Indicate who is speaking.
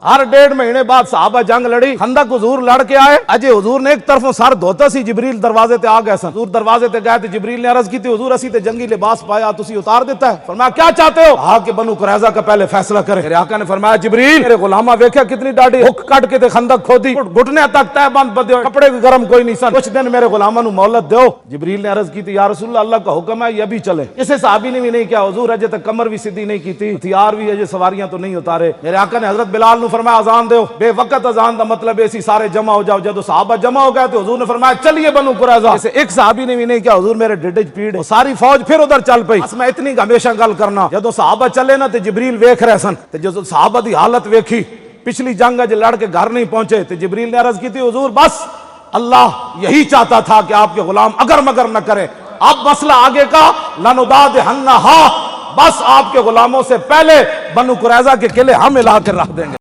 Speaker 1: हर 1.5 महीने बाद साहबा जंग लड़ी, खंदक हुजूर लड़ के आए। अजय हुजूर ने एक तरफों सर धोता सी जिबरील दरवाजे ते आ गए सन। हुजूर दरवाजे ते गए थे, जिबरील ने अर्ज की थी हुजूर असी ते जंगी लिबास पाया, तुसी उतार देता है। फरमाया क्या चाहते हो? कहा कि बनु कुरैज़ा का पहले फैसला करे। मेरे आका ने फरमाया जिबरील मेरे गुलामा वेख्या कितनी डाडी हुक कट के ते खंदक खोदी, घुटने तक तय बंद बदे, कपड़े भी गर्म कोई नहीं सन, कुछ दिन मेरे गुलामा नु मोहलत दो। जिबरील ने अर्ज की थी या रसूलल्लाह अल्लाह का हुक्म है ये भी चले। किसी साहबी ने भी नहीं किया हुजूर अजय तक कमर भी सीधी नहीं की थी, हथियार भी अजय सवारियां तो नहीं उतारे। मेरे आका ने हजरत बिलाल नु फरमाया अजान दो। बेवकत अजान का मतलब ऐसी सारे जमा हो जाओ। जब साहबा जमा हो गए तो हुजूर ने फरमाया चलिए बनु कुरैज़ा। जैसे एक साहबी ने भी नहीं किया हुजूर मेरे ढिड पीड़, सारी फौज फिर उधर चल पई। बस मैं इतनी हमेशा गल करना, जदों साहबा चले ना तो जिबरील वेख रहे सन, तो जो साहबा की हालत वेखी पिछली जंग अज लड़ के घर नहीं पहुंचे, तो जिबरील ने अर्ज की थी हुजूर बस अल्लाह यही चाहता था कि आपके गुलाम अगर मगर न करें। अब मसला आगे का लनुदाद हन्ना, बस आपके गुलामों से पहले बनु कुरैज़ा के किले हम इला कर रख देंगे।